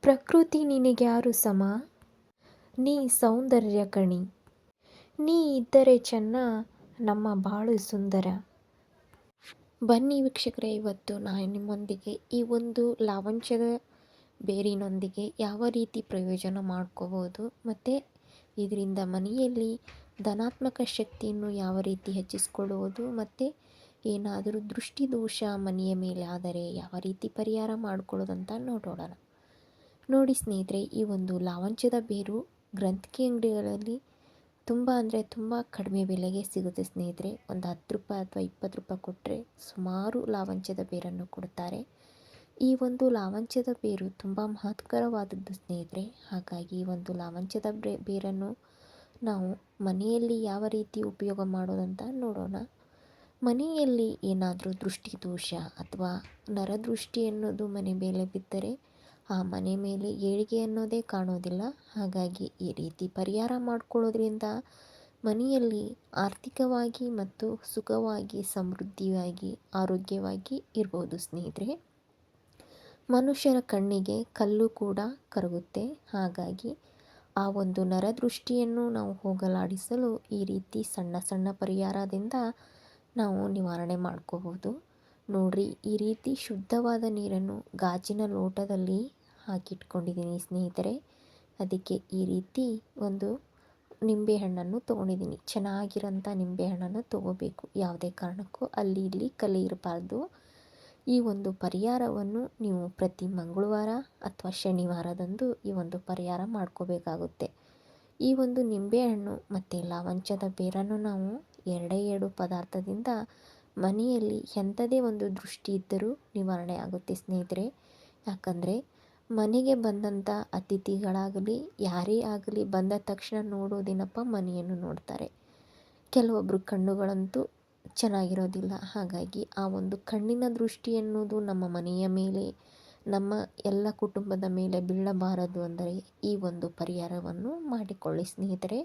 ಪ್ರಕೃತಿ ನಿನಗ್ಯಾರು ಸಮ, ನೀ ಸೌಂದರ್ಯ ಕಣಿ, ನೀ ಇದ್ದರೆ ಚೆನ್ನ ನಮ್ಮ ಬಾಳು ಸುಂದರ. ಬನ್ನಿ ವೀಕ್ಷಕರೇ, ಇವತ್ತು ನಾನು ನಿಮ್ಮೊಂದಿಗೆ ಈ ಒಂದು ಲಾವಂಚದ ಬೇರಿನೊಂದಿಗೆ ಯಾವ ರೀತಿ ಪ್ರಯೋಜನ ಮಾಡ್ಕೋಬೋದು ಮತ್ತು ಇದರಿಂದ ಮನೆಯಲ್ಲಿ ಧನಾತ್ಮಕ ಶಕ್ತಿಯನ್ನು ಯಾವ ರೀತಿ ಹೆಚ್ಚಿಸ್ಕೊಳ್ಳುವುದು ಮತ್ತು ಏನಾದರೂ ದೃಷ್ಟಿ ದೋಷ ಮನೆಯ ಮೇಲೆ ಆದರೆ ಯಾವ ರೀತಿ ಪರಿಹಾರ ಮಾಡ್ಕೊಳ್ಳೋದಂತ ನೋಡೋಣ. ನೋಡಿ ಸ್ನೇಹಿತರೆ, ಈ ಒಂದು ಲಾವಂಚದ ಬೇರು ಗ್ರಂಥಿಗೆ ಅಂಗಡಿಗಳಲ್ಲಿ ತುಂಬ ಅಂದರೆ ತುಂಬ ಕಡಿಮೆ ಬೆಲೆಗೆ ಸಿಗುತ್ತೆ ಸ್ನೇಹಿತರೆ. ಒಂದು 10 ರೂಪಾಯಿ ಅಥವಾ 20 ರೂಪಾಯಿ ಕೊಟ್ಟರೆ ಸುಮಾರು ಲಾವಂಚದ ಬೇರನ್ನು ಕೊಡ್ತಾರೆ. ಈ ಒಂದು ಲಾವಂಚದ ಬೇರು ತುಂಬ ಮಹತ್ಕರವಾದದ್ದು ಸ್ನೇಹಿತರೆ. ಹಾಗಾಗಿ ಈ ಒಂದು ಲಾವಂಚದ ಬೇರನ್ನು ನಾವು ಮನೆಯಲ್ಲಿ ಯಾವ ರೀತಿ ಉಪಯೋಗ ಮಾಡೋದಂತ ನೋಡೋಣ. ಮನೆಯಲ್ಲಿ ಏನಾದರೂ ದೃಷ್ಟಿ ದೋಷ ಅಥವಾ ನರದೃಷ್ಟಿ ಅನ್ನೋದು ಮನೆ ಮೇಲೆ ಬಿದ್ದರೆ ಆ ಮನೆ ಮೇಲೆ ಏಳಿಗೆ ಅನ್ನೋದೇ ಕಾಣೋದಿಲ್ಲ. ಹಾಗಾಗಿ ಈ ರೀತಿ ಪರಿಹಾರ ಮಾಡ್ಕೊಳ್ಳೋದ್ರಿಂದ ಮನೆಯಲ್ಲಿ ಆರ್ಥಿಕವಾಗಿ ಮತ್ತು ಸುಖವಾಗಿ ಸಮೃದ್ಧಿಯಾಗಿ ಆರೋಗ್ಯವಾಗಿ ಇರ್ಬೋದು ಸ್ನೇಹಿತರೆ. ಮನುಷ್ಯರ ಕಣ್ಣಿಗೆ ಕಲ್ಲು ಕೂಡ ಕರಗುತ್ತೆ. ಹಾಗಾಗಿ ಆ ಒಂದು ನರದೃಷ್ಟಿಯನ್ನು ನಾವು ಹೋಗಲಾಡಿಸಲು ಈ ರೀತಿ ಸಣ್ಣ ಸಣ್ಣ ಪರಿಹಾರದಿಂದ ನಾವು ನಿವಾರಣೆ ಮಾಡ್ಕೋಬೋದು. ನೋಡ್ರಿ, ಈ ರೀತಿ ಶುದ್ಧವಾದ ನೀರನ್ನು ಗಾಜಿನ ಲೋಟದಲ್ಲಿ ಹಾಕಿಟ್ಕೊಂಡಿದ್ದೀನಿ ಸ್ನೇಹಿತರೆ. ಅದಕ್ಕೆ ಈ ರೀತಿ ಒಂದು ನಿಂಬೆಹಣ್ಣನ್ನು ತೊಗೊಂಡಿದ್ದೀನಿ. ಚೆನ್ನಾಗಿರೋಂಥ ನಿಂಬೆಹಣ್ಣನ್ನು ತೊಗೋಬೇಕು. ಯಾವುದೇ ಕಾರಣಕ್ಕೂ ಅಲ್ಲಿ ಇಲ್ಲಿ ಕಲೆ ಇರಬಾರ್ದು. ಈ ಒಂದು ಪರಿಹಾರವನ್ನು ನೀವು ಪ್ರತಿ ಮಂಗಳವಾರ ಅಥವಾ ಶನಿವಾರದಂದು ಈ ಒಂದು ಪರಿಹಾರ ಮಾಡ್ಕೋಬೇಕಾಗುತ್ತೆ. ಈ ಒಂದು ನಿಂಬೆಹಣ್ಣು ಮತ್ತು ಲಾವಂಚದ ಬೇರನ್ನು ನಾವು ಎರಡು ಪದಾರ್ಥದಿಂದ ಮನೆಯಲ್ಲಿ ಎಂಥದೇ ಒಂದು ದೃಷ್ಟಿ ಇದ್ದರೂ ನಿವಾರಣೆ ಆಗುತ್ತೆ ಸ್ನೇಹಿತರೆ. ಯಾಕಂದರೆ ಮನೆಗೆ ಬಂದಂಥ ಅತಿಥಿಗಳಾಗಲಿ ಯಾರೇ ಆಗಲಿ ಬಂದ ತಕ್ಷಣ ನೋಡೋದೇನಪ್ಪ, ಮನೆಯನ್ನು ನೋಡ್ತಾರೆ. ಕೆಲವೊಬ್ಬರು ಕಣ್ಣುಗಳಂತೂ ಚೆನ್ನಾಗಿರೋದಿಲ್ಲ. ಹಾಗಾಗಿ ಆ ಒಂದು ಕಣ್ಣಿನ ದೃಷ್ಟಿ ಎನ್ನುವುದು ನಮ್ಮ ಮನೆಯ ಮೇಲೆ, ನಮ್ಮ ಎಲ್ಲ ಕುಟುಂಬದ ಮೇಲೆ ಬೀಳಬಾರದು ಅಂದರೆ ಈ ಒಂದು ಪರಿಹಾರವನ್ನು ಮಾಡಿಕೊಳ್ಳಿ ಸ್ನೇಹಿತರೆ.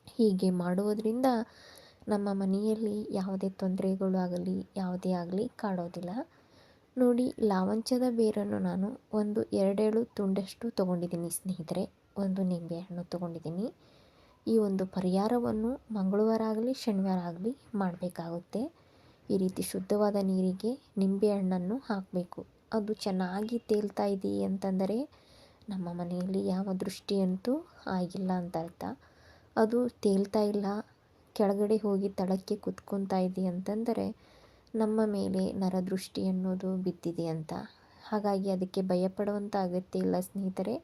ಹೀಗೆ ಮಾಡುವುದರಿಂದ ನಮ್ಮ ಮನೆಯಲ್ಲಿ ಯಾವುದೇ ತೊಂದರೆಗಳು ಆಗಲಿ ಯಾವುದೇ ಆಗಲಿ ಕಾಡೋದಿಲ್ಲ. ನೋಡಿ, ಲಾವಂಚದ ಬೇರನ್ನು ನಾನು ಒಂದು 2 ತುಂಡಷ್ಟು ತೊಗೊಂಡಿದ್ದೀನಿ ಸ್ನೇಹಿತರೆ. ಒಂದು ನಿಂಬೆಹಣ್ಣು ತೊಗೊಂಡಿದ್ದೀನಿ. ಈ ಒಂದು ಪರಿಹಾರವನ್ನು ಮಂಗಳವಾರ ಆಗಲಿ ಶನಿವಾರ ಆಗಲಿ ಮಾಡಬೇಕಾಗುತ್ತೆ. ಈ ರೀತಿ ಶುದ್ಧವಾದ ನೀರಿಗೆ ನಿಂಬೆಹಣ್ಣನ್ನು ಹಾಕಬೇಕು. ಅದು ಚೆನ್ನಾಗಿ ತೇಲ್ತಾ ಇದೆ ಅಂತಂದರೆ ನಮ್ಮ ಮನೆಯಲ್ಲಿ ಯಾವ ದೃಷ್ಟಿಯಂತೂ ಆಗಿಲ್ಲ ಅಂತ ಅರ್ಥ. ಅದು ತೇಲ್ತಾ ಇಲ್ಲ, ಕೆಳಗಡೆ ಹೋಗಿ ತಳಕ್ಕೆ ಕುತ್ಕೊತಾ ಇದೆ ಅಂತಂದರೆ ನಮ್ಮ ಮೇಲೆ ನರದೃಷ್ಟಿ ಅನ್ನೋದು ಬಿದ್ದಿದೆ ಅಂತ. ಹಾಗಾಗಿ ಅದಕ್ಕೆ ಭಯಪಡುವಂಥ ಅಗತ್ಯ ಇಲ್ಲ ಸ್ನೇಹಿತರೆ.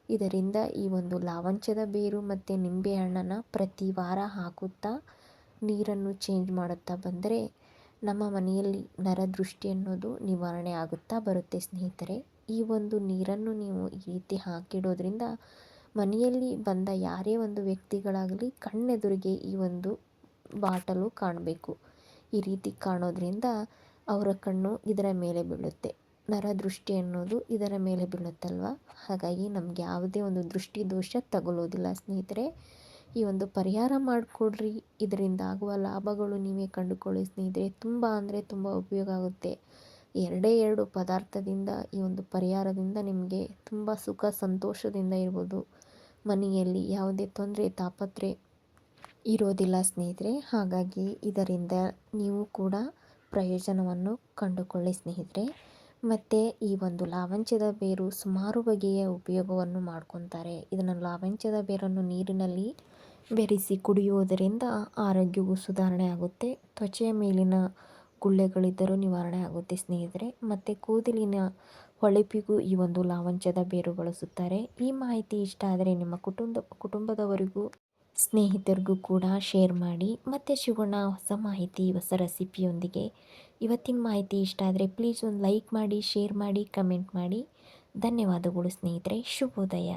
ಇದರಿಂದ ಈ ಒಂದು ಲಾವಂಚದ ಬೇರು ಮತ್ತು ನಿಂಬೆಹಣ್ಣನ್ನು ಪ್ರತಿ ವಾರ ಹಾಕುತ್ತಾ ನೀರನ್ನು ಚೇಂಜ್ ಮಾಡುತ್ತಾ ಬಂದರೆ ನಮ್ಮ ಮನೆಯಲ್ಲಿ ನರದೃಷ್ಟಿ ಅನ್ನೋದು ನಿವಾರಣೆ ಆಗುತ್ತಾ ಬರುತ್ತೆ ಸ್ನೇಹಿತರೆ. ಈ ಒಂದು ನೀರನ್ನು ನೀವು ಈ ರೀತಿ ಹಾಕಿಡೋದ್ರಿಂದ ಮನೆಯಲ್ಲಿ ಬಂದ ಯಾರೇ ಒಂದು ವ್ಯಕ್ತಿಗಳಾಗಲಿ ಕಣ್ಣೆದುರಿಗೆ ಈ ಒಂದು ಬಾಟಲು ಕಾಣಬೇಕು. ಈ ರೀತಿ ಕಾಣೋದ್ರಿಂದ ಅವರ ಕಣ್ಣು ಇದರ ಮೇಲೆ ಬೀಳುತ್ತೆ. ನರದೃಷ್ಟಿ ಅನ್ನೋದು ಇದರ ಮೇಲೆ ಬೀಳುತ್ತಲ್ವ. ಹಾಗಾಗಿ ನಮಗೆ ಯಾವುದೇ ಒಂದು ದೃಷ್ಟಿ ದೋಷ ತಗೊಳ್ಳೋದಿಲ್ಲ ಸ್ನೇಹಿತರೆ. ಈ ಒಂದು ಪರಿಹಾರ ಮಾಡಿಕೊಡ್ರಿ. ಇದರಿಂದ ಆಗುವ ಲಾಭಗಳು ನೀವೇ ಕಂಡುಕೊಳ್ಳಿ ಸ್ನೇಹಿತರೆ. ತುಂಬ ಅಂದರೆ ತುಂಬ ಉಪಯೋಗ ಆಗುತ್ತೆ. 2 ಪದಾರ್ಥದಿಂದ ಈ ಒಂದು ಪರಿಹಾರದಿಂದ ನಿಮಗೆ ತುಂಬ ಸುಖ ಸಂತೋಷದಿಂದ ಇರ್ಬೋದು. ಮನೆಯಲ್ಲಿ ಯಾವುದೇ ತೊಂದರೆ ತಾಪತ್ರೆ ಇರೋದಿಲ್ಲ ಸ್ನೇಹಿತರೆ. ಹಾಗಾಗಿ ಇದರಿಂದ ನೀವು ಕೂಡ ಪ್ರಯೋಜನವನ್ನು ಕಂಡುಕೊಳ್ಳಿ ಸ್ನೇಹಿತರೆ. ಮತ್ತು ಈ ಒಂದು ಲಾವಂಚದ ಬೇರು ಸುಮಾರು ಬಗೆಯ ಉಪಯೋಗವನ್ನು ಮಾಡ್ಕೊತಾರೆ. ಇದನ್ನು ಲಾವಂಚದ ಬೇರನ್ನು ನೀರಿನಲ್ಲಿ ಬೆರೆಸಿ ಕುಡಿಯುವುದರಿಂದ ಆರೋಗ್ಯವು ಸುಧಾರಣೆ ಆಗುತ್ತೆ. ತ್ವಚೆಯ ಮೇಲಿನ ಗುಳ್ಳೆಗಳಿದ್ದರೂ ನಿವಾರಣೆ ಆಗುತ್ತೆ ಸ್ನೇಹಿತರೆ. ಮತ್ತು ಕೂದಲಿನ ಹೊಳಪಿಗೂ ಈ ಒಂದು ಲಾವಂಚದ ಬೇರು ಬಳಸುತ್ತಾರೆ. ಈ ಮಾಹಿತಿ ಇಷ್ಟ ಆದರೆ ನಿಮ್ಮ ಕುಟುಂಬದವರಿಗೂ ಸ್ನೇಹಿತರಿಗೂ ಕೂಡ ಶೇರ್ ಮಾಡಿ. ಮತ್ತೆ ಸಿಗೋಣ ಹೊಸ ಮಾಹಿತಿ ಹೊಸ ರೆಸಿಪಿಯೊಂದಿಗೆ. ಇವತ್ತಿನ ಮಾಹಿತಿ ಇಷ್ಟ ಆದರೆ ಪ್ಲೀಸ್ ಒಂದು ಲೈಕ್ ಮಾಡಿ, ಶೇರ್ ಮಾಡಿ, ಕಮೆಂಟ್ ಮಾಡಿ. ಧನ್ಯವಾದಗಳು ಸ್ನೇಹಿತರೆ. ಶುಭೋದಯ.